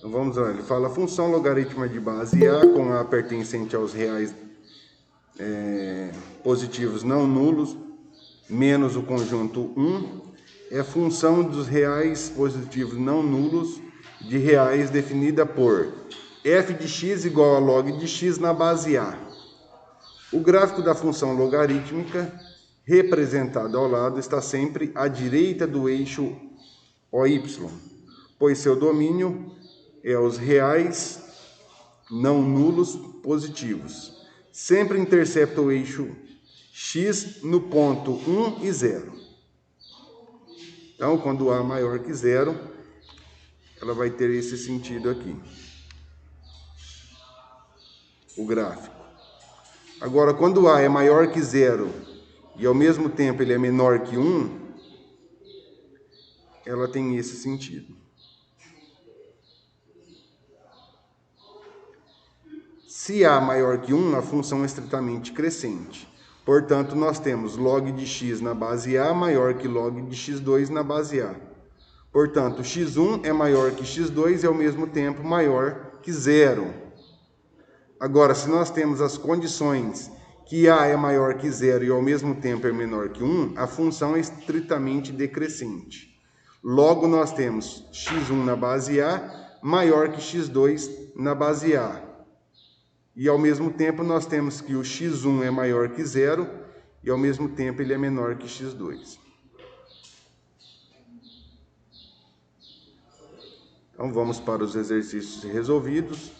Então vamos lá, ele fala função logarítmica de base A com A pertencente aos reais positivos não nulos menos o conjunto 1 é função dos reais positivos não nulos de reais definida por f de x igual a log de x na base A. O gráfico da função logarítmica representado ao lado está sempre à direita do eixo OY, pois seu domínio é os reais não nulos positivos. Sempre intercepta o eixo x no ponto 1 e 0. Então, quando A maior que 0, ela vai ter esse sentido aqui, o gráfico. Agora, quando A é maior que 0 e ao mesmo tempo ele é menor que 1, ela tem esse sentido. Se A maior que 1, a função é estritamente crescente. Portanto, nós temos log de x na base A maior que log de x2 na base A. Portanto, x1 é maior que x2 e ao mesmo tempo maior que 0. Agora, se nós temos as condições que A é maior que 0 e ao mesmo tempo é menor que 1, a função é estritamente decrescente. Logo, nós temos x1 na base A maior que x2 na base A. E ao mesmo tempo nós temos que o x1 é maior que 0 e ao mesmo tempo ele é menor que x2. Então vamos para os exercícios resolvidos.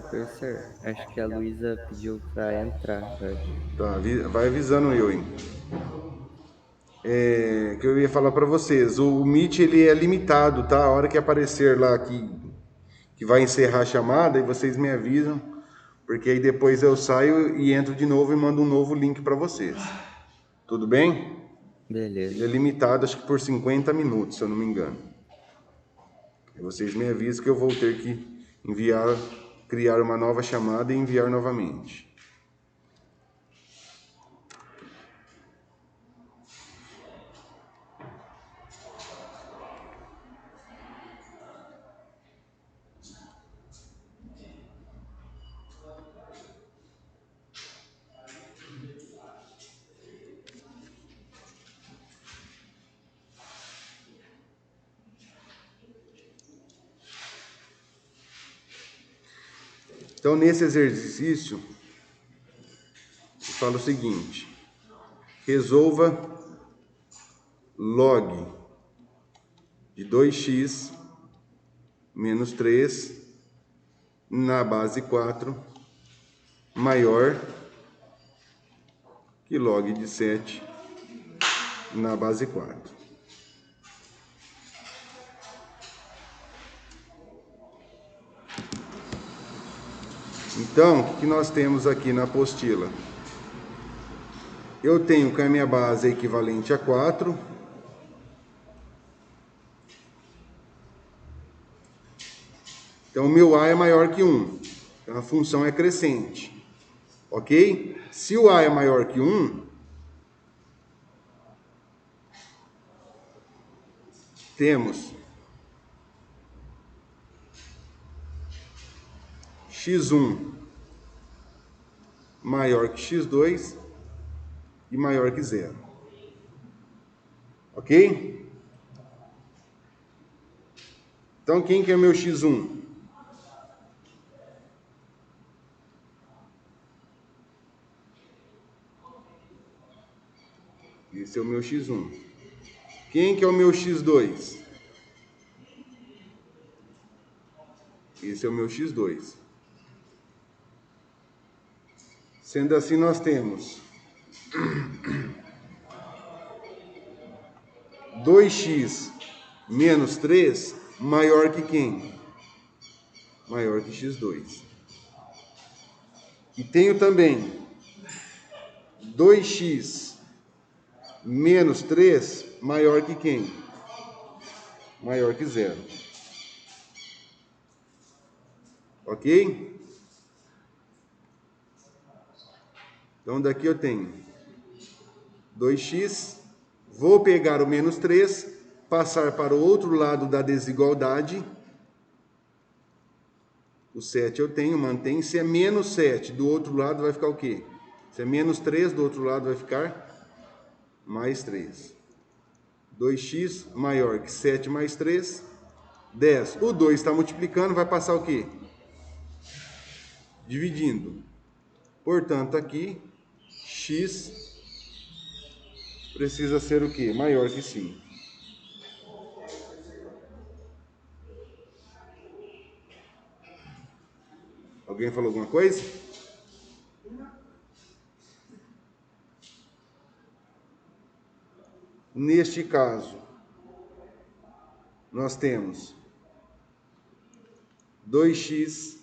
Professor, acho que a Luísa pediu pra entrar, eu acho. Tá, vai avisando eu, hein? Que eu ia falar para vocês, o Meet ele é limitado, tá? A hora que aparecer lá que vai encerrar a chamada, e vocês me avisam, porque aí depois eu saio e entro de novo e mando um novo link para vocês. Tudo bem? Ele é Beleza. limitado, acho que por 50 minutos, se eu não me engano. E vocês me avisam que eu vou ter que criar uma nova chamada e enviar novamente. Então, nesse exercício, eu falo o seguinte: resolva log de 2x menos 3 na base 4 maior que log de 7 na base 4. Então, o que nós temos aqui na apostila? Eu tenho que a minha base é equivalente a 4. Então, o meu A é maior que 1. Então, a função é crescente. Ok? Se o A é maior que 1, temos x1 maior que x2 e maior que 0. Ok? Então, quem que é meu x1? Esse é o meu x1. Quem que é o meu x2? Esse é o meu x2. Sendo assim, nós temos 2x menos 3 maior que quem? Maior que x2. E tenho também 2x menos 3 maior que quem? Maior que 0. Ok? Então, daqui eu tenho 2x, vou pegar o menos 3, passar para o outro lado da desigualdade. O 7 eu tenho, mantém. Se é menos 7, do outro lado vai ficar o quê? Se é menos 3, do outro lado vai ficar mais 3. 2x maior que 7 mais 3, 10. O 2 está multiplicando, vai passar o quê? Dividindo. Portanto, aqui, x precisa ser o quê? Maior que 5. Alguém falou alguma coisa? Neste caso, nós temos 2x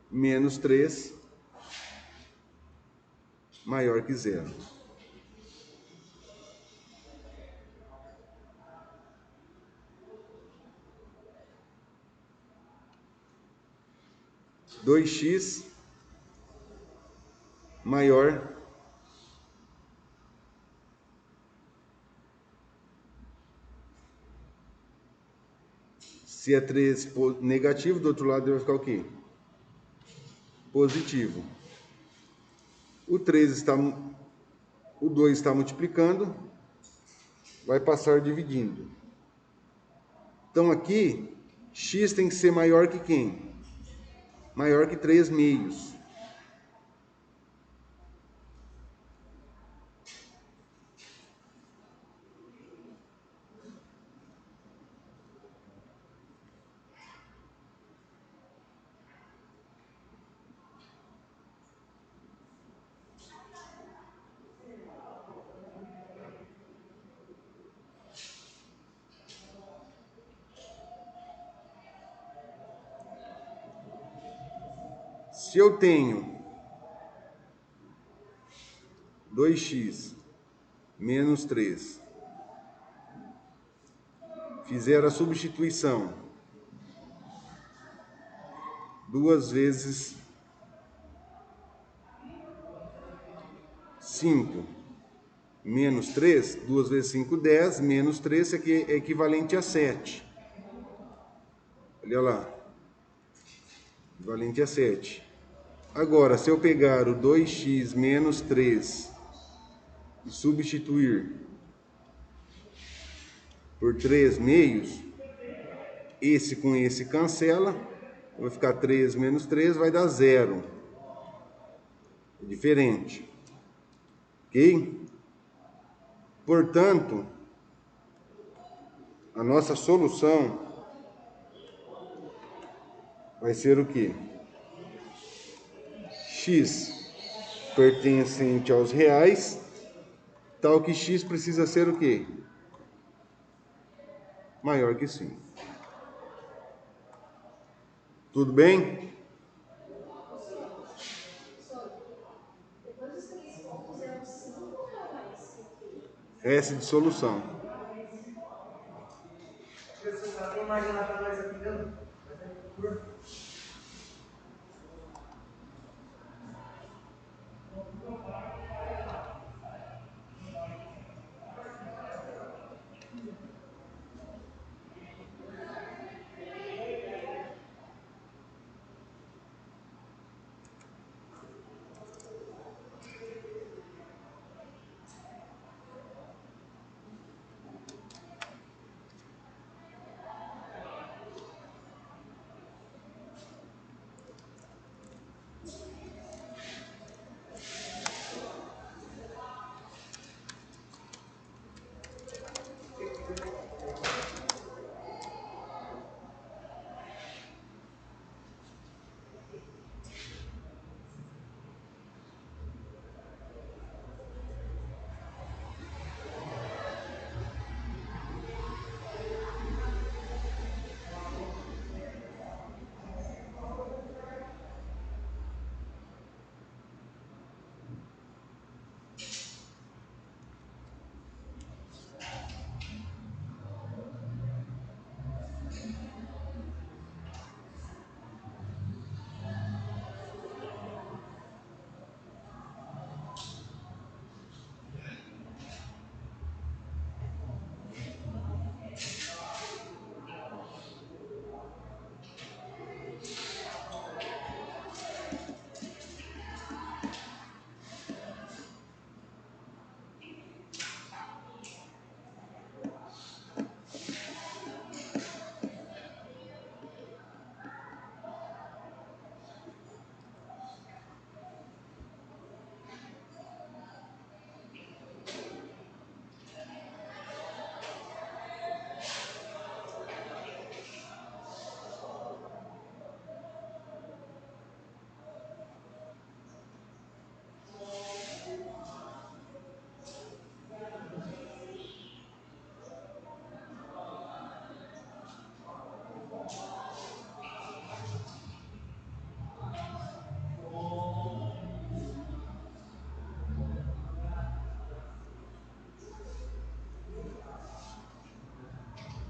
menos 3 maior que 0. Dois x maior se é 3 negativo, do outro lado vai ficar o quê? Positivo. O 3 está, o 2 está multiplicando, vai passar dividindo. Então aqui, x tem que ser maior que quem? Maior que 3 meios. Se eu tenho 2x menos 3, fizer a substituição 2 vezes 5 menos 3, 2 vezes 5, 10, menos 3, isso aqui é equivalente a 7. Olha lá, equivalente a 7. Agora, se eu pegar o 2x menos 3 e substituir por 3 meios, esse com esse cancela, vai ficar 3 menos 3, vai dar 0. É diferente. Ok? Portanto, a nossa solução vai ser o quê? X pertencente aos reais, tal que x precisa ser o quê? Maior que 5. Tudo bem? S de solução.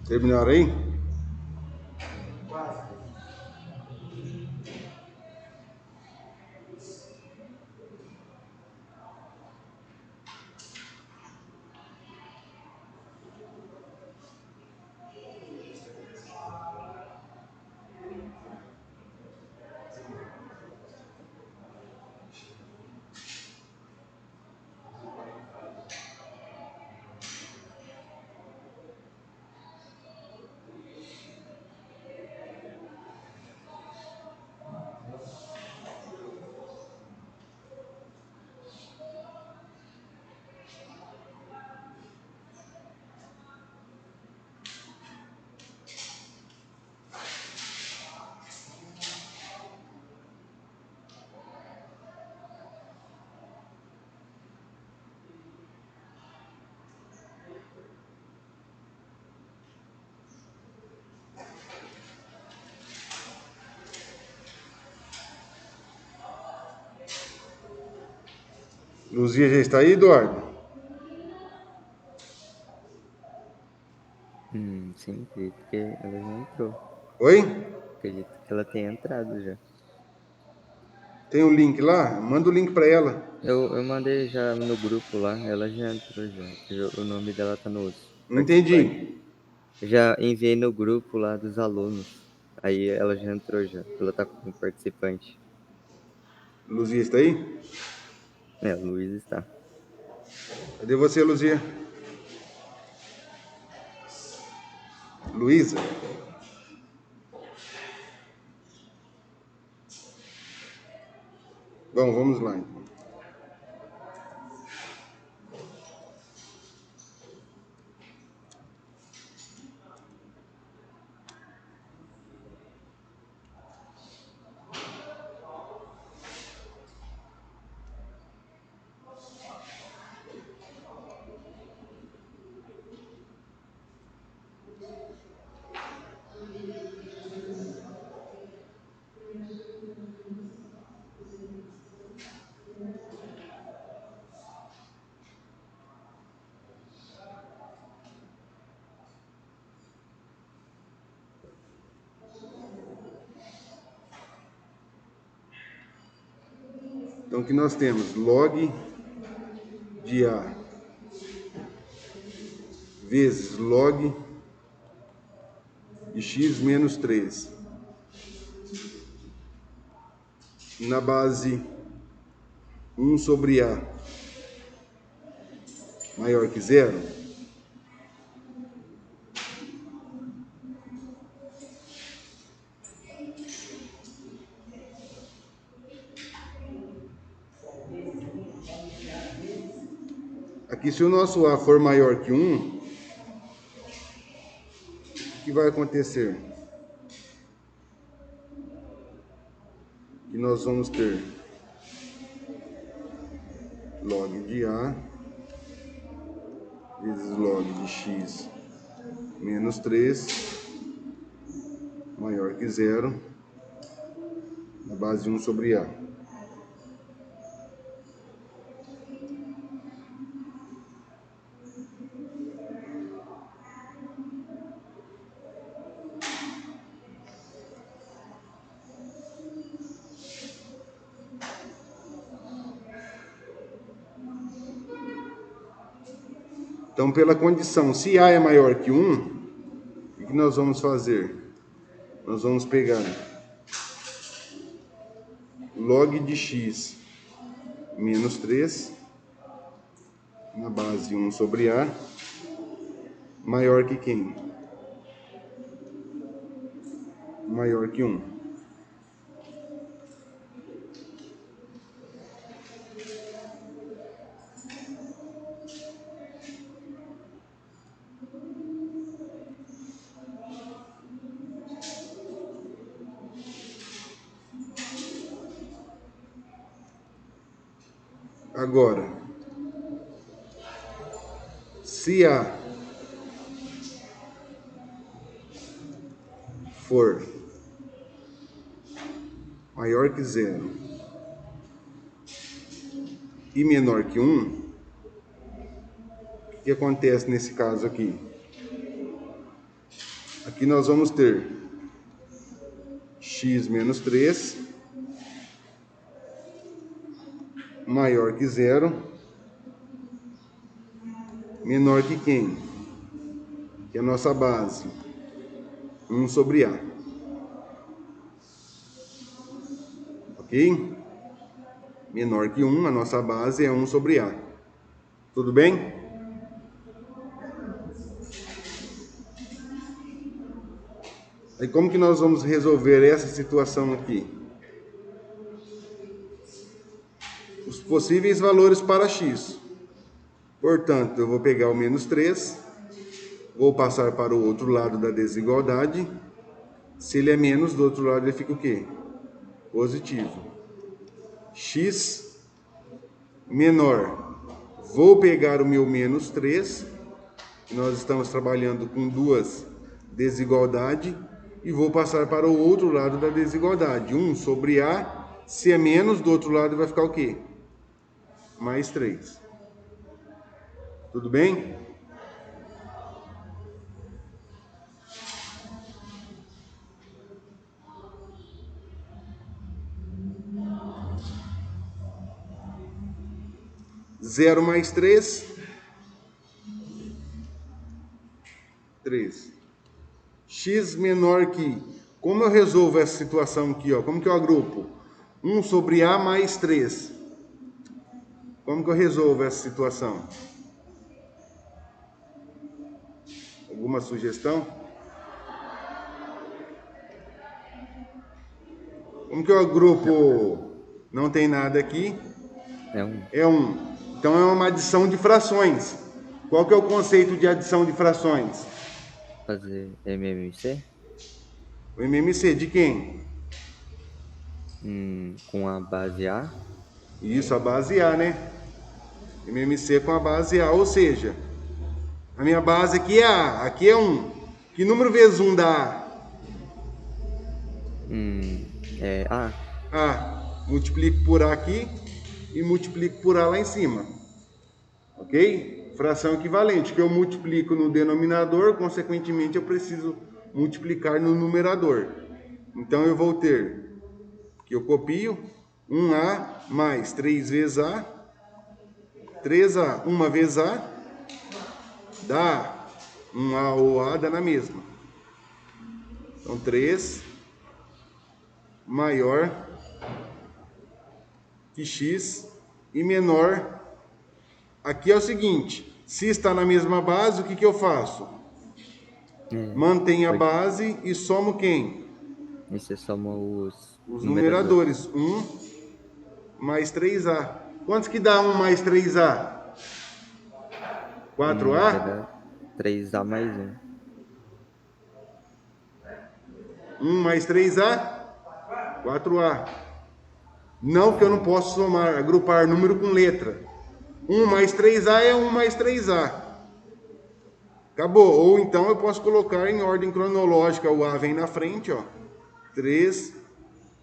Terminaram aí? Luzia já está aí, Eduardo? Sim, acredito que ela já entrou. Oi? Acredito que ela tenha entrado já. Tem o link lá? Manda o link para ela. Eu mandei já no grupo lá, ela já entrou já. O nome dela tá nos Não participantes. entendi. Já enviei no grupo lá dos alunos. Aí ela já entrou já. Ela tá como participante. Luzia está aí? É, o Luiz está. Cadê você, Luzia? Luísa? Bom, vamos lá então. Então, aqui nós temos log de A vezes log de x menos 3 na base 1 sobre A maior que zero. Aqui, se o nosso A for maior que 1, o que vai acontecer? Que nós vamos ter log de A vezes log de x menos 3 maior que zero na base 1 sobre A. Então, pela condição, se A é maior que 1, o que nós vamos fazer? Nós vamos pegar log de x menos 3 na base 1 sobre A maior que quem? Maior que 1. Agora, se A for maior que zero e menor que 1, o que acontece nesse caso aqui? Aqui nós vamos ter x menos 3 maior que zero, menor que quem? Que é a nossa base, 1 sobre A. Ok? Menor que 1, a nossa base é 1 sobre A. Tudo bem? Aí como que nós vamos resolver essa situação aqui? Os possíveis valores para x. Portanto, eu vou pegar o menos 3, vou passar para o outro lado da desigualdade. Se ele é menos, do outro lado ele fica o quê? Positivo. X menor. Vou pegar o meu menos 3, nós estamos trabalhando com duas desigualdades, e vou passar para o outro lado da desigualdade. 1 sobre A, se é menos, do outro lado vai ficar o quê? Mais 3. Tudo bem? Zero mais 3, 3. X menor que... Como eu resolvo essa situação aqui? Ó? Como que eu agrupo? 1 sobre A mais 3. Como que eu resolvo essa situação? Alguma sugestão? Como que eu agrupo? Não tem nada aqui. É um. É 1. Então é uma adição de frações. Qual que é o conceito de adição de frações? Fazer MMC? O MMC de quem? Com a base A. Isso, a base A, né? MMC com a base A, ou seja, a minha base aqui é A, aqui é 1. Que número vezes 1 dá É A. A? A. Multiplico por A aqui e multiplico por A lá em cima. Ok? Fração equivalente, que eu multiplico no denominador, consequentemente eu preciso multiplicar no numerador. Então eu vou ter, que eu copio, 1A mais 3 vezes A, 3A, 1 vezes A, dá 1A ou A, dá na mesma. Então 3 maior que X e menor. Aqui é o seguinte, se está na mesma base, o que eu faço? Mantenho a base e somo quem? E você soma os Os numeradores. numeradores. 1 mais 3A. Quantos que dá 1 mais 3A? Vai 4A? dar 3A mais 1. 1 mais 3A? 4A. Não, que eu não posso somar, agrupar número com letra. 1 mais 3A é 1 mais 3A. Acabou. Ou então eu posso colocar em ordem cronológica. O A vem na frente, ó. 3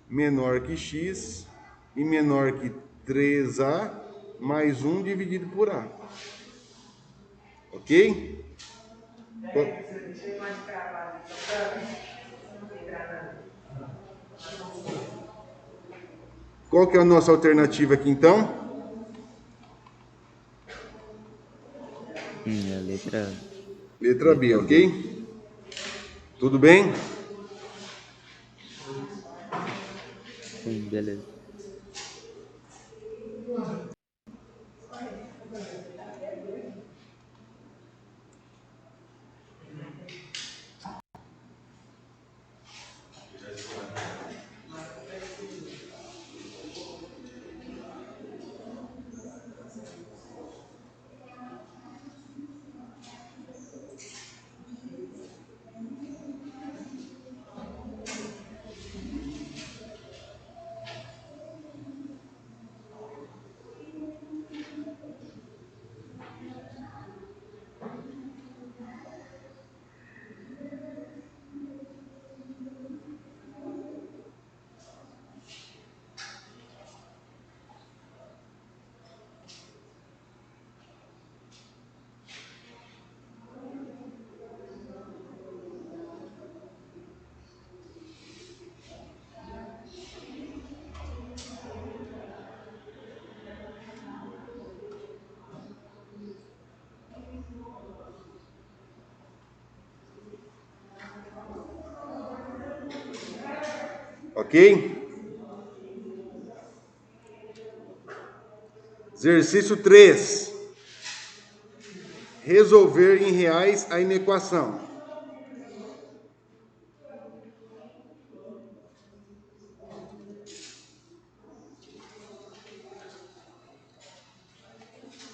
menor que X e menor que 3A mais 1 dividido por A. Ok? Qual que é a nossa alternativa aqui então? A letra Letra B, Letra ok? B. Tudo bem? Sim, beleza. Ok? Exercício 3. Resolver em reais a inequação.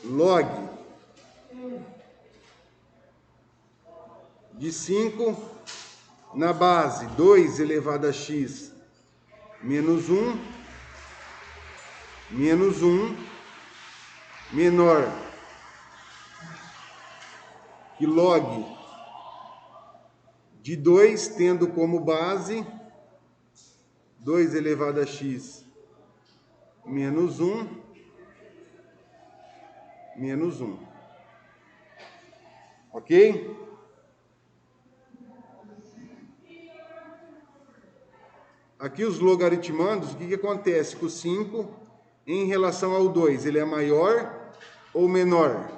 Log de 5 na base 2 elevado a x menos 1 menor que log de 2 tendo como base 2 elevado a x menos 1 menos 1. Ok? Aqui os logaritmandos, o que acontece com o 5 em relação ao 2? Ele é maior ou menor?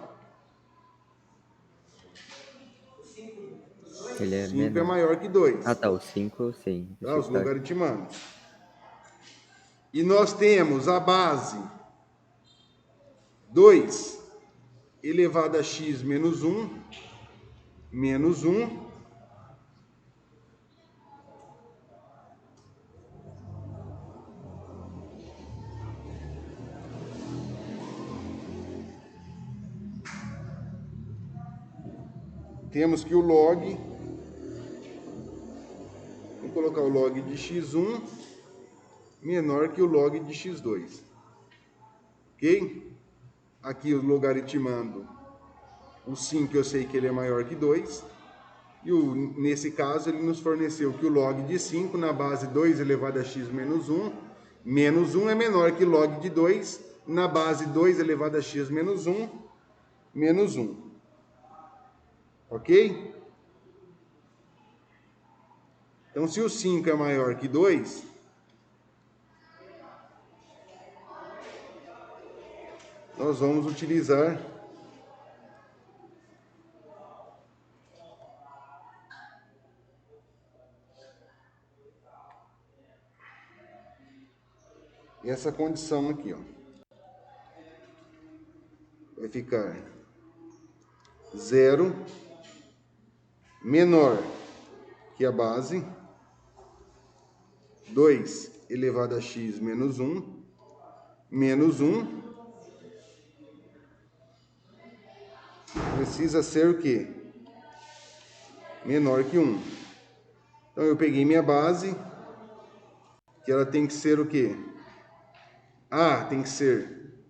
Ele é 5 é menor. maior que 2. Ah, tá. O 5, sim. Tá? Os logaritmandos. E nós temos a base 2 elevado a x menos 1 menos 1 temos que o log, vamos colocar o log de x1 menor que o log de x2. Ok? Aqui o logaritmando o 5 eu sei que ele é maior que 2. E nesse caso ele nos forneceu que o log de 5 na base 2 elevado a x menos 1 é menor que log de 2 na base 2 elevado a x menos 1 menos 1. Ok? Então, se o 5 é maior que 2, nós vamos utilizar essa condição aqui, ó. Vai ficar 0 menor que a base 2 elevado a x menos 1 menos 1 precisa ser o quê? Menor que 1. Então eu peguei minha base, que ela tem que ser o quê? Tem que ser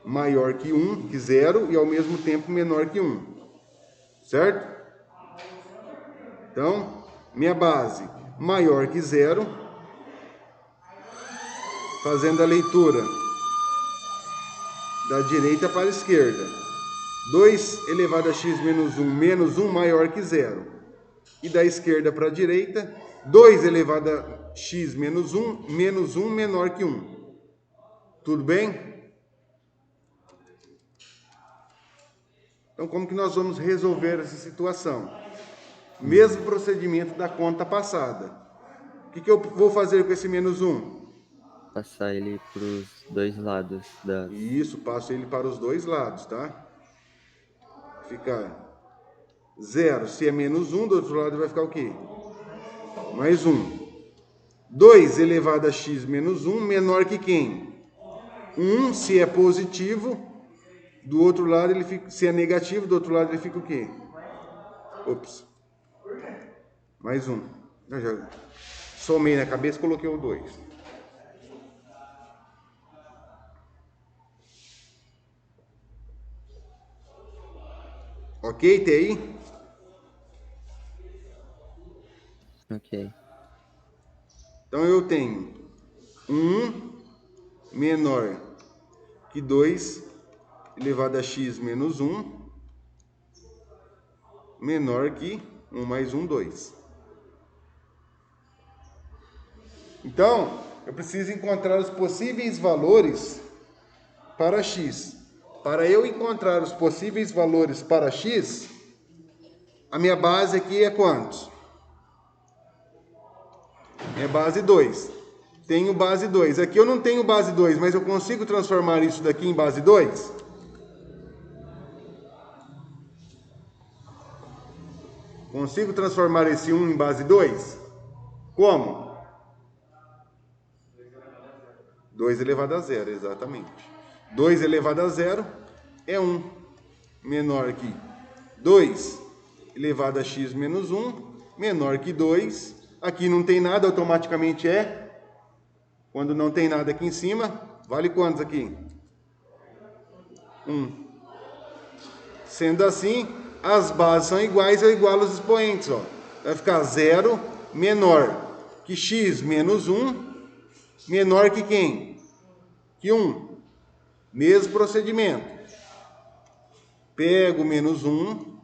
maior que 1, que 0, e ao mesmo tempo menor que 1. Certo? Então, minha base maior que 0, fazendo a leitura da direita para a esquerda. 2 elevado a x menos 1 maior que 0. E da esquerda para a direita, 2 elevado a x menos 1 menor que 1. Tudo bem? Então, como que nós vamos resolver essa situação? Mesmo procedimento da conta passada. O que eu vou fazer com esse menos 1? Passar ele para os dois lados da... Isso, passo ele para os dois lados, tá? Fica 0. Se é menos 1, do outro lado vai ficar o quê? Mais 1. 2 elevado a x menos 1 menor que quem? 1, se é positivo, do outro lado ele fica, se é negativo, do outro lado ele fica o quê? Ops. Mais 1. Eu já somei na cabeça e coloquei o 2. Ok, TI? Ok. Então eu tenho 1 menor que 2 elevado a x menos 1 menor que 1 mais 1, 2. Então, eu preciso encontrar os possíveis valores para x. Para eu encontrar os possíveis valores para x, a minha base aqui é quantos? É base 2. Tenho base 2. Aqui eu não tenho base 2, mas eu consigo transformar isso daqui em base 2? Consigo transformar esse 1 em base 2? Como? 2 elevado a zero, exatamente. 2 elevado a zero é 1, menor que 2 elevado a x menos 1, menor que 2. Aqui não tem nada, automaticamente é. Quando não tem nada aqui em cima, vale quantos aqui? 1. Sendo assim, as bases são iguais, eu igualo os expoentes. Ó. Vai ficar 0 menor que x menos 1, menor que quem? Que 1. Mesmo procedimento. Pego menos 1,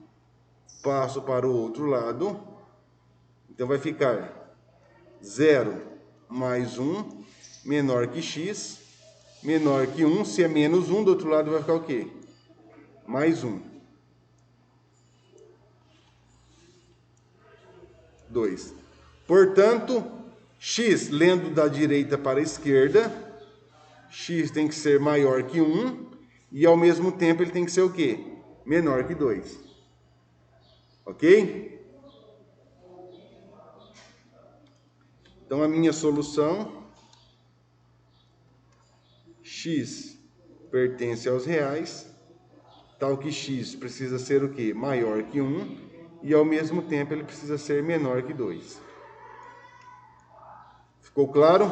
passo para o outro lado. Então vai ficar 0 mais 1, menor que x, menor que 1. Se é menos 1, do outro lado vai ficar o quê? Mais 1. 2. Portanto, x, lendo da direita para a esquerda, x tem que ser maior que 1 e ao mesmo tempo ele tem que ser o quê? Menor que 2. Ok? Então a minha solução, x pertence aos reais, tal que x precisa ser o quê? Maior que 1 e ao mesmo tempo ele precisa ser menor que 2. Ficou claro?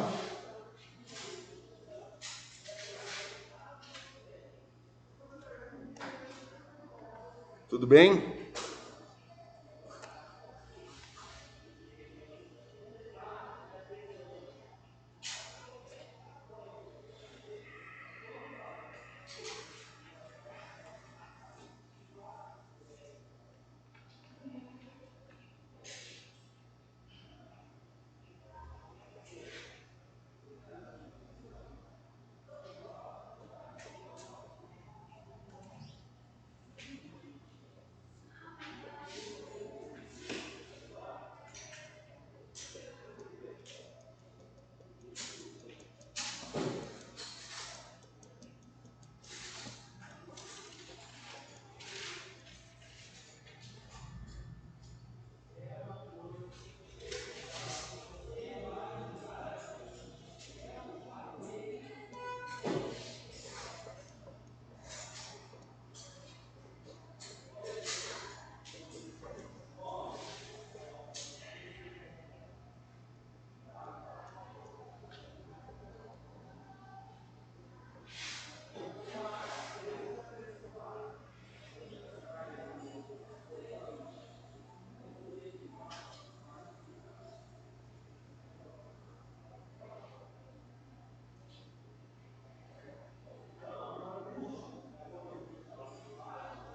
Tudo bem?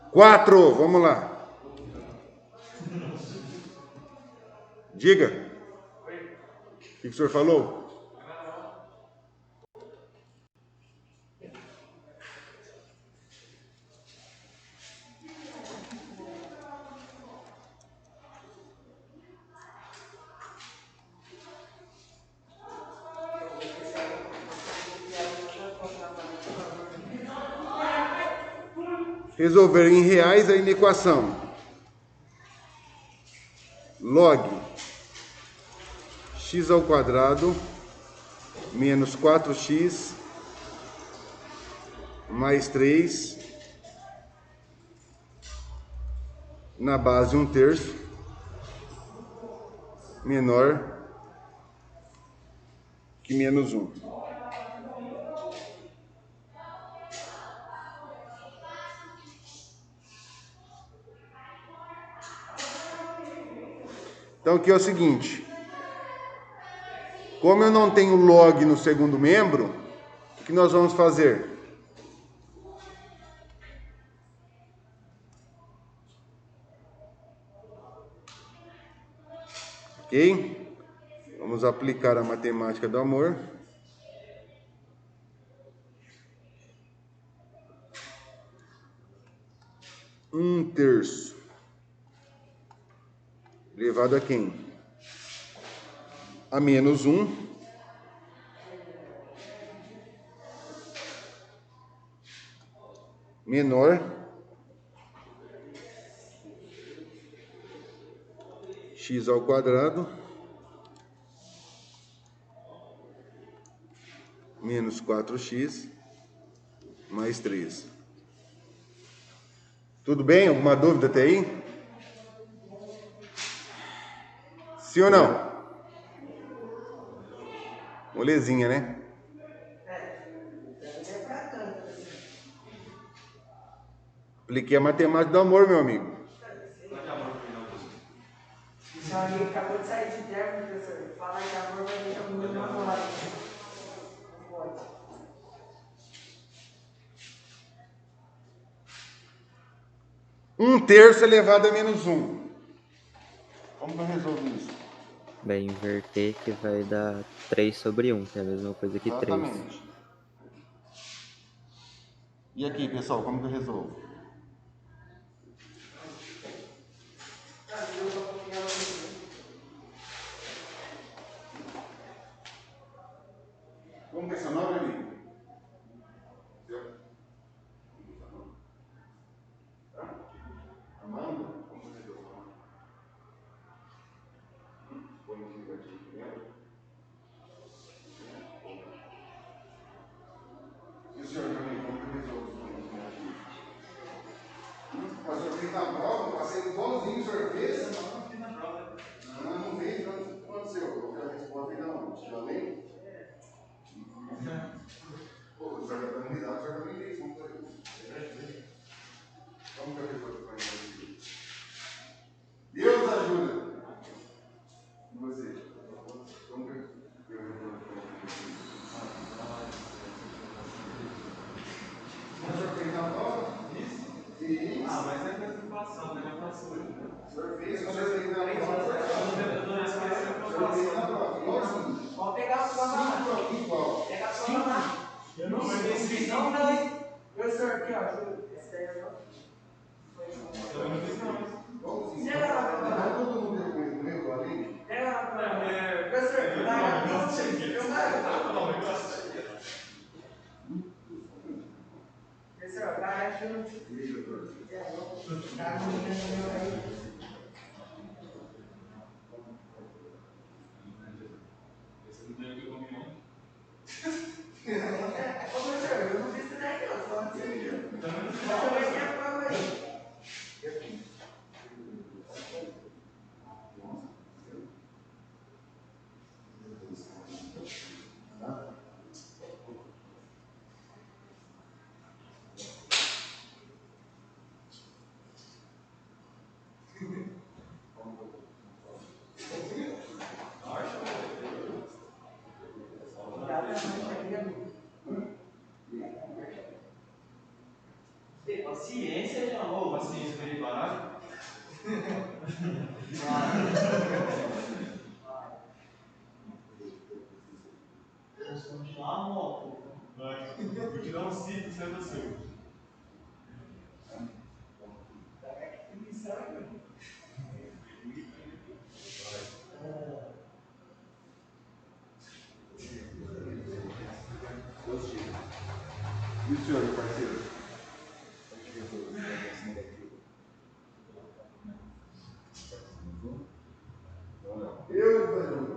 Quatro, vamos lá. Diga. O que o senhor falou? Resolver em reais a inequação. Log x ao quadrado menos 4x mais 3 na base 1/3 menor que menos 1. Então aqui é o seguinte, como eu não tenho log no segundo membro, o que nós vamos fazer? Ok? Vamos aplicar a matemática do amor. Um terço elevado a quem? a menos 1 menor x ao quadrado menos 4x mais 3. Tudo bem? Alguma dúvida até aí? Sim ou não? Molezinha, né? Apliquei a matemática do amor, meu amigo. Seu amigo acabou de sair de terno, professor. Falar que amor vai deixar o menino namorado. Não pode. Um terço elevado a menos 1. Como que eu resolvo isso? Vai inverter que vai dar 3 sobre 1, que é a mesma coisa que 3. Exatamente. E aqui, pessoal, como que eu resolvo? Como que é seu nome, amigo? Amanda? Como que é seu nome? Põe aqui no gatinho primeiro. E o senhor também, como que eu resolvo? O senhor fez na prova, eu passei igualzinho o senhor fez? Não fiz na prova. Não fez, então o que aconteceu? Eu quero a resposta ainda não. Estava bem? Pô, o senhor está dando risada, o senhor também fez, como foi isso? Como que eu resolvo para isso? Deus ajuda! E você? Como que eu resolvo para isso? O senhor fez na prova? Isso? Sim. Ah, mas é preocupação, né? Já passou. O senhor fez na prova? Eu fez na prova, igualzinho. Pode pegar a sua lá. Igual. Pega a sua lá. Eu não fiz, não, não. Professor, aqui, ó. Esse daí é o. Eu não fiz não. Igualzinho. Pega lá, Não todo mundo depois do meu, além. pega lá, professor. Vai lá, professor, vai junto. Tá combinando aí. Ô, professor, eu não fiz isso daí, não. Só antes de eu. Mas eu vai ter a prova aí. Paciência, já amou. Paciência, veio barato. Vamos continuar, moto. Vai. Vou te dar um ciclo, você é você. E o senhor, meu parceiro? Eu, velho.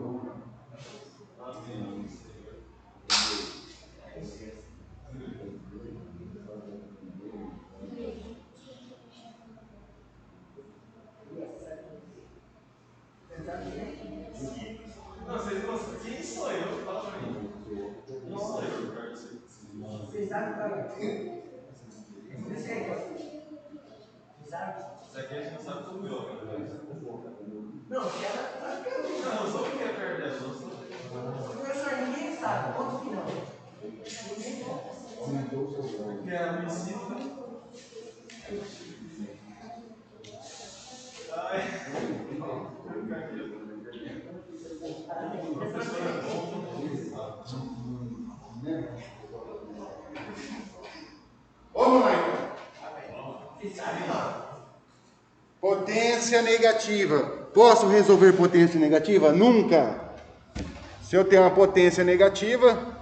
Não, vocês gostam. Quem sou eu? Fala pra mim. Quem sou eu, Ricardo? Vocês sabem qual é? Isso aqui a gente não sabe como eu, cara. Não, ela Não, eu sou o que é perto dela, não sou. professor, ninguém sabe. Ponto final. Porque ela me ensina. Ai. Vamos lá, então. Potência negativa. Posso resolver potência negativa? Nunca. Se eu tenho uma potência negativa,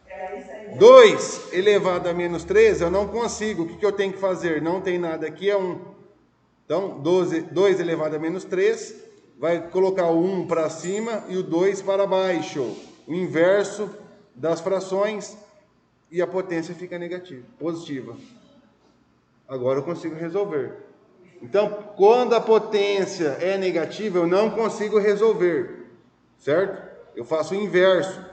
Era isso aí. 2 elevado a menos 3, eu não consigo. O que eu tenho que fazer? Não tem nada aqui, é 1. Então, 2 elevado a menos 3, vai colocar o 1 para cima e o 2 para baixo. O inverso das frações e a potência fica negativa, positiva. Agora eu consigo resolver. Então, quando a potência é negativa, eu não consigo resolver, certo? Eu faço o inverso.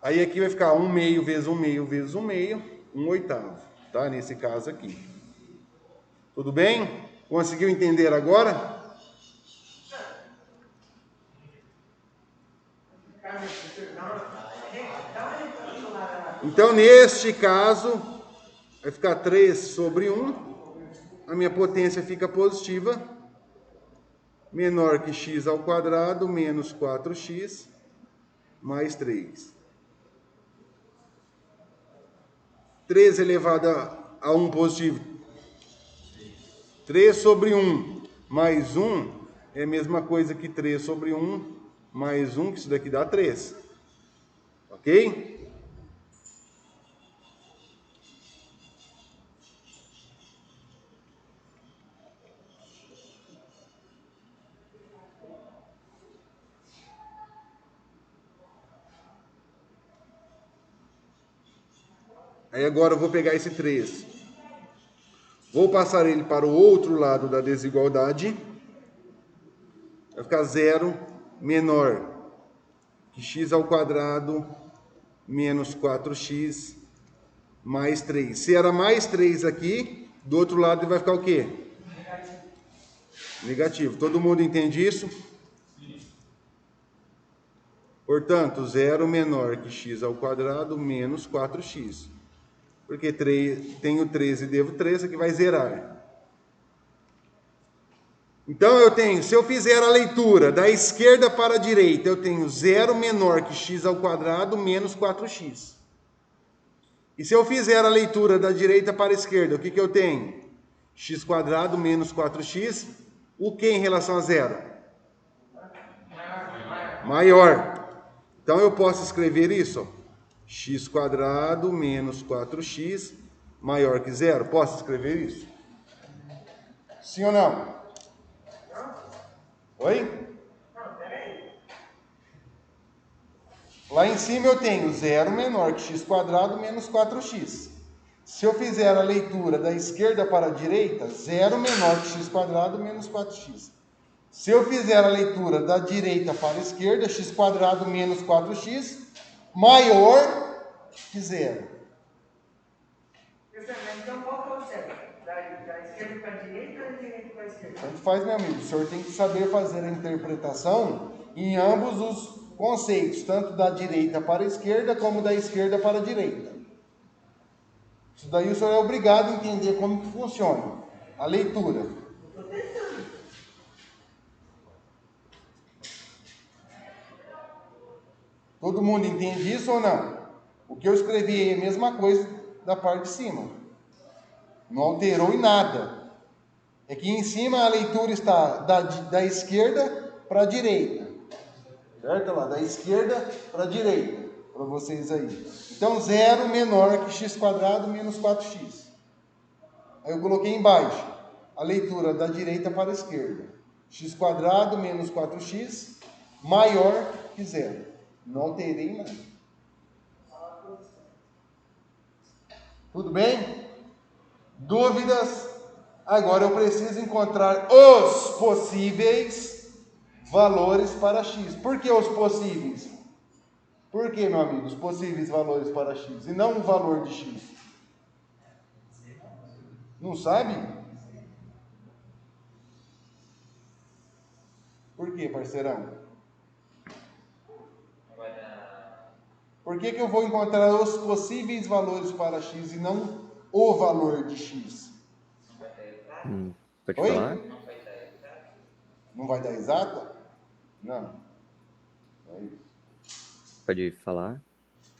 Aí aqui vai ficar 1 meio vezes 1 meio vezes 1 meio, 1 oitavo, tá? Nesse caso aqui. Tudo bem? Conseguiu entender agora? Então, neste caso, vai ficar 3 sobre 1. A minha potência fica positiva, menor que x ao quadrado menos 4x mais 3. 3 elevado a 1 positivo. 3 sobre 1 mais 1 é a mesma coisa que 3 sobre 1 mais 1, que isso daqui dá 3. Ok? Aí agora eu vou pegar esse 3. Vou passar ele para o outro lado da desigualdade. Vai ficar 0 menor que x ao quadrado menos 4x mais 3. Se era mais 3 aqui, do outro lado vai ficar o quê? Negativo. Todo mundo entende isso? Portanto, 0 menor que x ao quadrado menos 4x. Porque tenho 13 e devo 3, aqui vai zerar. Então eu tenho, se eu fizer a leitura da esquerda para a direita, eu tenho 0 menor que x ao quadrado menos 4x. E se eu fizer a leitura da direita para a esquerda, o que eu tenho? X quadrado menos 4x, o que em relação a zero? Maior. Então eu posso escrever isso, ó. X quadrado menos 4x maior que zero. Posso escrever isso? Sim ou não? Oi? Lá em cima eu tenho 0 menor que x quadrado menos 4x. Se eu fizer a leitura da esquerda para a direita, 0 menor que x quadrado menos 4x. Se eu fizer a leitura da direita para a esquerda, x quadrado menos 4x maior que zero. Então, qual que é o certo? Da esquerda para a direita ou da direita para a esquerda? Tanto faz, meu amigo. O senhor tem que saber fazer a interpretação em ambos os conceitos, tanto da direita para a esquerda, como da esquerda para a direita. Isso daí o senhor é obrigado a entender como que funciona a leitura. Todo mundo entende isso ou não? O que eu escrevi é a mesma coisa da parte de cima. Não alterou em nada. É que em cima a leitura está da esquerda para a direita. Certo? Lá, da esquerda para a direita. Para vocês aí. Então, 0 menor que x quadrado menos 4x. Aí eu coloquei embaixo a leitura da direita para a esquerda. X quadrado menos 4x maior que zero. Não alterei nada. Tudo bem? Dúvidas? Agora eu preciso encontrar os possíveis valores para x. Por que os possíveis? Por que, meu amigo, os possíveis valores para x e não o valor de x? Não sabe? Por que, parceirão? Por que eu vou encontrar os possíveis valores para x e não o valor de x? Pode Oi? falar? Não vai dar exata? Não. Pode falar?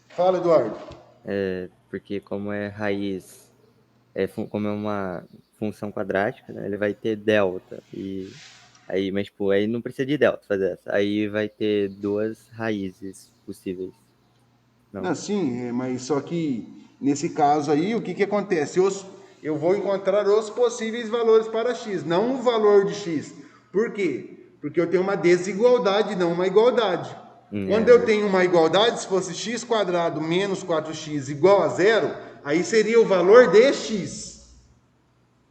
Fala, Eduardo. Porque como é raiz, como é uma função quadrática, né, ele vai ter delta. E Aí, mas, tipo, aí não precisa de delta fazer essa. Aí vai ter duas raízes possíveis. Não. Sim, mas só que nesse caso aí, o que que acontece? Eu vou encontrar os possíveis valores para x, não o valor de x. Por quê? Porque eu tenho uma desigualdade, não uma igualdade. Quando eu É, tenho uma igualdade, se fosse x quadrado menos 4x igual a zero, aí seria o valor de x,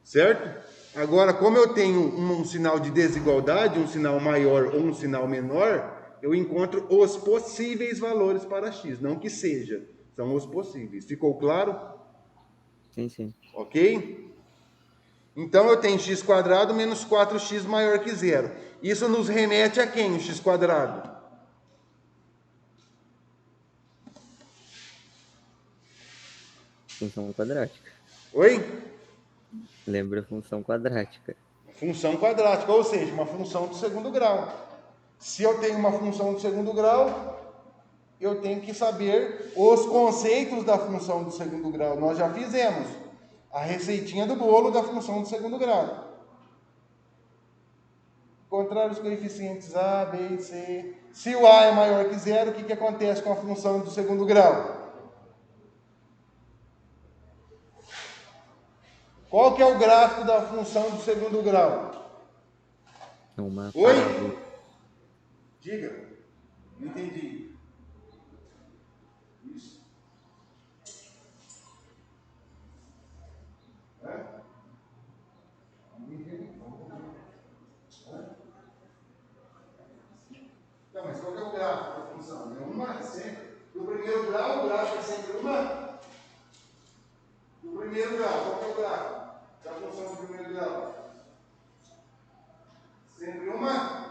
certo? Agora, como eu tenho um sinal de desigualdade, um sinal maior ou um sinal menor, eu encontro os possíveis valores para x, não que seja, são os possíveis. Ficou claro? sim, sim. Ok? Então eu tenho x quadrado menos 4x maior que zero. Isso nos remete a quem, o x quadrado? Função quadrática. Oi? Lembra a função quadrática. Função quadrática, ou seja, uma função do segundo grau. Se eu tenho uma função do segundo grau, eu tenho que saber os conceitos da função do segundo grau. Nós já fizemos a receitinha do bolo da função do segundo grau. Encontrar os coeficientes A, B e C. Se o A é maior que zero, o que acontece com a função do segundo grau? Qual que é o gráfico da função do segundo grau? É uma Oi? parábola. Diga. Não entendi. Isso. Então, mas qual que é o gráfico da função? É uma sempre. Do primeiro grau, o gráfico é sempre uma. Do primeiro grau, qual que é o gráfico da função do primeiro grau? Sempre uma.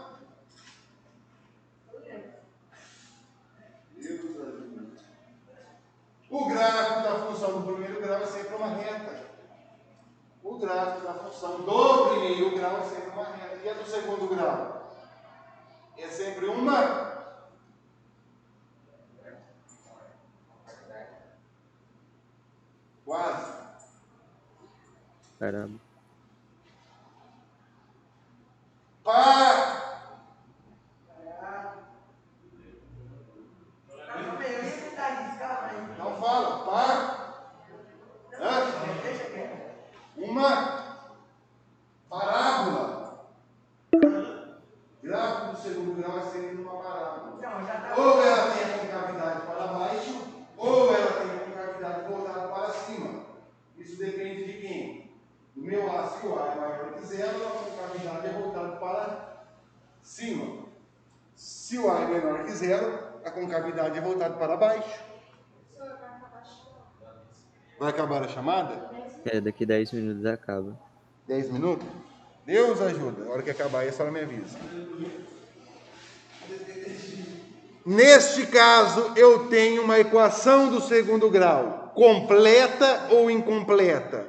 O gráfico da função do primeiro grau é sempre uma reta. O gráfico da função do primeiro grau é sempre uma reta. E a do segundo grau? É sempre uma. Quase. Parábola. Pá! Calma aí, eu ia tentar isso, calma aí. Não fala. Pá! Hã? Deixa quieto. Uma parábola. Gráfico do segundo grau é sempre uma parábola. Não, já tá. Ou ela tem a concavidade para baixo, ou ela tem a concavidade voltada para cima. Isso depende de quem? Do meu A, se o A é maior que zero, a concavidade é voltada para cima. Se o A é menor que zero, a concavidade é voltada para baixo. Vai acabar a chamada? É, daqui 10 minutos acaba. 10 minutos? Deus ajuda. Na hora que acabar aí, a senhora me avisa. Neste caso, eu tenho uma equação do segundo grau. Completa ou incompleta?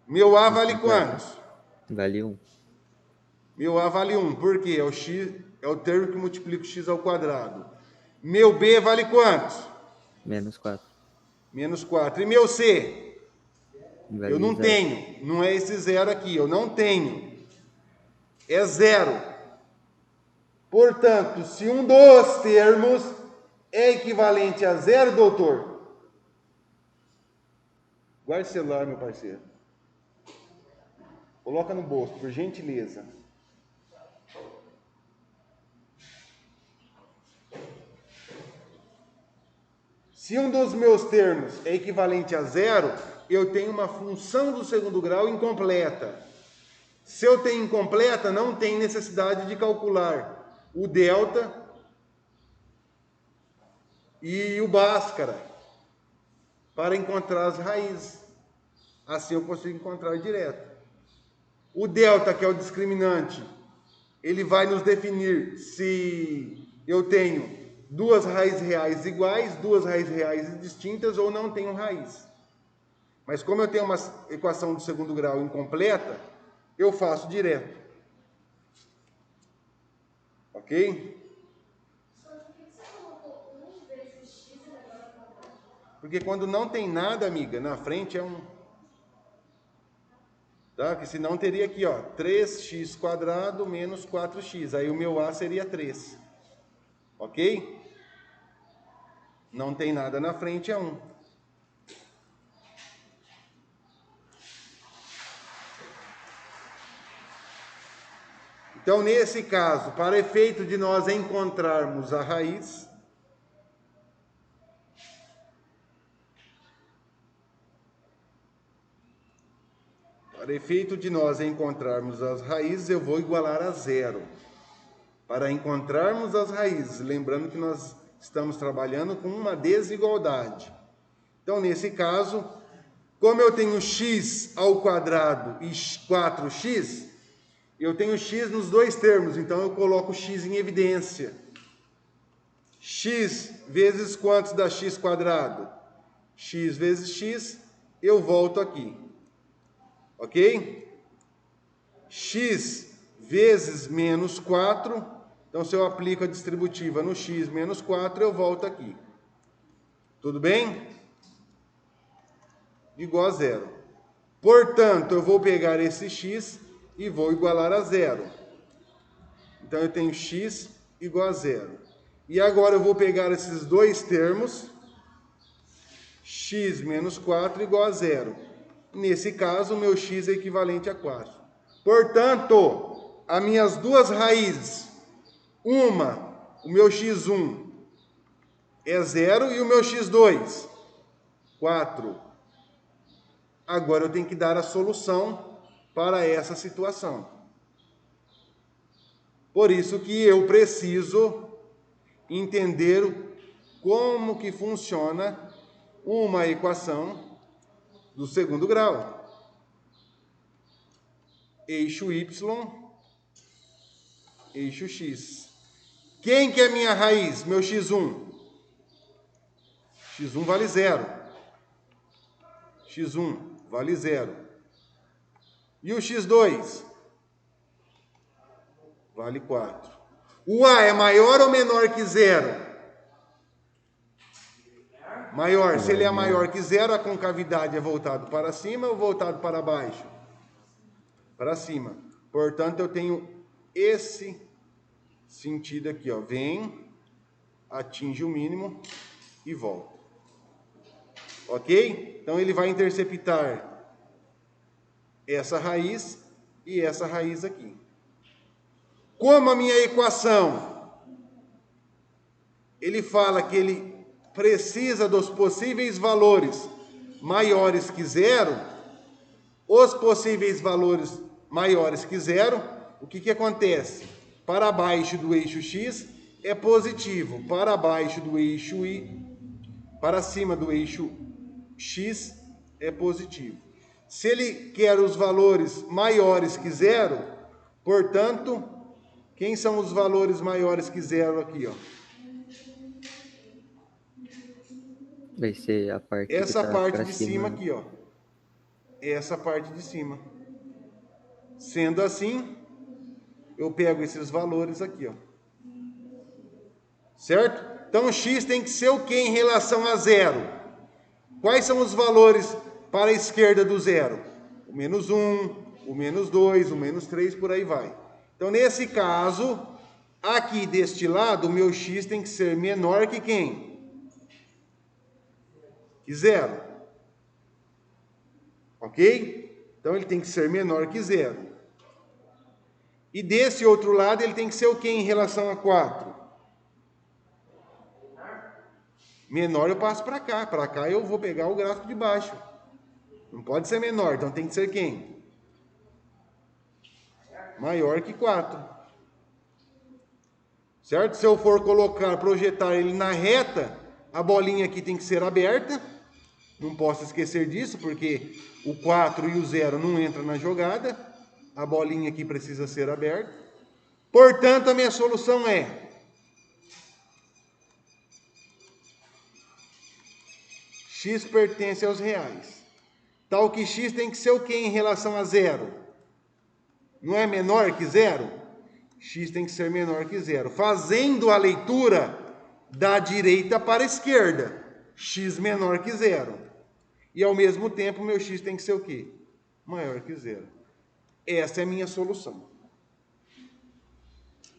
Meu A vale quantos? Vale 1. Meu A vale 1. Por quê? É o x, é o termo que multiplica o x ao quadrado. Meu B vale quantos? Menos 4. Menos 4. E meu C? Vale Eu não 0. tenho. Não é esse zero aqui. Eu não tenho. É zero. Portanto, se um dos termos é equivalente a zero, doutor, guarde o celular, meu parceiro. Coloca no bolso, por gentileza. Se um dos meus termos é equivalente a zero, eu tenho uma função do segundo grau incompleta. Se eu tenho incompleta, não tem necessidade de calcular o delta e o Bhaskara para encontrar as raízes. Assim eu consigo encontrar direto. O delta, que é o discriminante, ele vai nos definir se eu tenho duas raízes reais iguais, duas raízes reais distintas ou não tenho raiz. Mas como eu tenho uma equação do segundo grau incompleta, eu faço direto. Ok? Porque quando não tem nada, amiga, na frente é um... Tá? Porque senão teria aqui, ó, 3x² menos 4x. Aí o meu A seria 3. Ok? Não tem nada na frente, é 1. Então, nesse caso, para efeito de nós encontrarmos a raiz, as raízes, eu vou igualar a 0. Para encontrarmos as raízes, lembrando que nós estamos trabalhando com uma desigualdade. Então, nesse caso, como eu tenho x² e 4x, eu tenho x nos dois termos, então eu coloco x em evidência. X vezes quantos dá x²? X vezes x, eu volto aqui. Ok? X vezes menos 4, então se eu aplico a distributiva no x menos 4, eu volto aqui. Tudo bem? Igual a 0. Portanto, eu vou pegar esse x e vou igualar a 0. Então, eu tenho x igual a 0. E agora eu vou pegar esses dois termos, x menos 4 igual a 0. Nesse caso, o meu x é equivalente a 4. Portanto, as minhas duas raízes, o meu x1 é 0 e o meu x2, 4. Agora eu tenho que dar a solução para essa situação. Por isso que eu preciso entender como que funciona uma equação do segundo grau. Eixo Y, eixo X. Quem que é minha raiz? Meu x1. x1 vale 0. x1 vale 0. E o x2? Vale 4. O A é maior ou menor que 0? Maior. Se ele é maior que 0, a concavidade é voltado para cima ou voltado para baixo? Para cima. Portanto, eu tenho esse sentido aqui, ó. Vem, atinge o mínimo e volta. Ok? Então, ele vai interceptar essa raiz e essa raiz aqui. Como a minha equação, ele fala que ele precisa dos possíveis valores maiores que 0, os possíveis valores maiores que 0, o que acontece? Para baixo do eixo X é positivo, para baixo do eixo Y, para cima do eixo X é positivo. Se ele quer os valores maiores que 0, portanto, quem são os valores maiores que 0 aqui, ó? Vai ser a parte Essa que tá parte pra de cima, cima aqui, ó. Essa parte de cima. Sendo assim, eu pego esses valores aqui, ó. Certo? Então, x tem que ser o que em relação a 0? Quais são os valores para a esquerda do 0? O menos 1, o menos 2, o menos 3, por aí vai. Então, nesse caso, aqui deste lado, o meu x tem que ser menor que quem? Que 0. Ok? Então, ele tem que ser menor que 0. E desse outro lado, ele tem que ser o que em relação a 4? Menor eu passo para cá. Para cá eu vou pegar o gráfico de baixo. Não pode ser menor, então tem que ser quem? Maior que 4. Certo? Se eu for projetar ele na reta, a bolinha aqui tem que ser aberta. Não posso esquecer disso, porque o 4 e o 0 não entram na jogada. A bolinha aqui precisa ser aberta. Portanto, a minha solução é x pertence aos reais. Tal que x tem que ser o que em relação a 0? Não é menor que 0? X tem que ser menor que 0. Fazendo a leitura da direita para a esquerda. X menor que 0. E ao mesmo tempo, meu x tem que ser o quê? Maior que 0. Essa é a minha solução.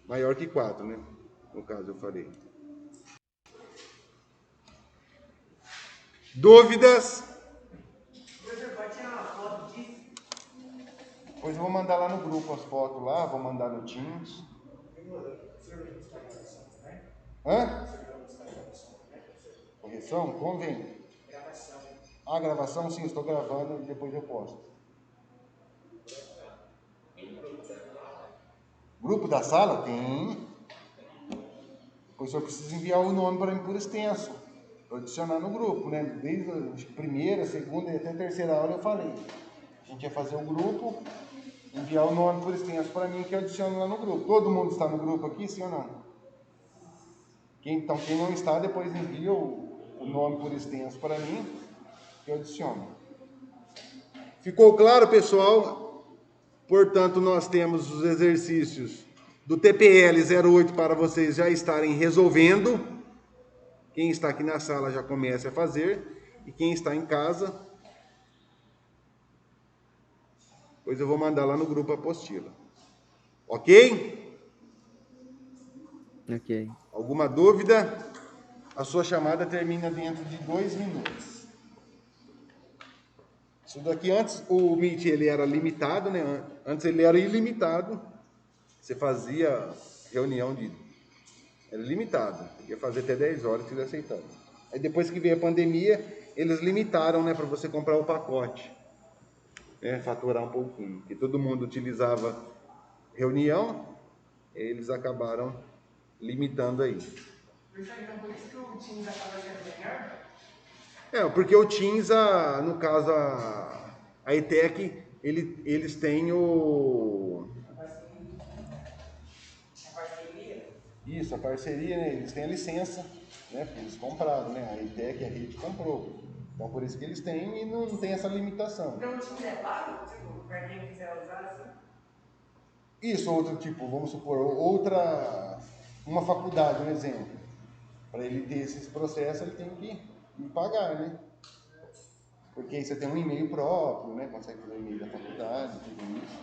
Maior que 4, né? No caso eu falei. Dúvidas? Professor, pode tirar uma foto disso? Pois eu vou mandar lá no grupo as fotos lá, vou mandar no Teams. Hã? Correção? Convém. A gravação, sim, estou gravando e depois eu posto. Grupo da sala? Tem. Pois eu preciso enviar o nome para mim por extenso. Para adicionar no grupo, né? Desde a primeira, segunda e até a terceira aula eu falei. A gente ia fazer um grupo, enviar o nome por extenso para mim que eu adiciono lá no grupo. Todo mundo está no grupo aqui, sim ou não? Então, quem não está, depois envia o nome por extenso para mim que eu adiciono. Ficou claro, pessoal? Portanto, nós temos os exercícios do TPL 08 para vocês já estarem resolvendo. Quem está aqui na sala já comece a fazer. E quem está em casa, pois eu vou mandar lá no grupo a apostila. Ok? Ok. Alguma dúvida? A sua chamada termina dentro de 2 minutos. Isso daqui antes, o Meet ele era limitado, né? Antes ele era ilimitado. Você fazia reunião de... Era limitado. Ia fazer até 10 horas se ele aceitava. Aí depois que veio a pandemia, eles limitaram, né? Para você comprar o pacote. Né, faturar um pouquinho. Porque todo mundo utilizava reunião, eles acabaram limitando aí. Professor, então por isso que o Teams acaba sendo melhor? Porque o Teams, no caso, a ETEC, eles têm A parceria? Isso, a parceria, né? Eles têm a licença, né? Porque eles compraram, né? A ETEC, a rede comprou. Então, por isso que eles têm e não tem essa limitação. Então o Teams é pago? Tipo, para quem quiser usar assim? Isso, outro tipo, vamos supor, uma faculdade, um exemplo. Para ele ter esses processos, ele tem que me pagar, né? Porque aí você tem um e-mail próprio, né? Consegue fazer o e-mail da faculdade, tudo isso.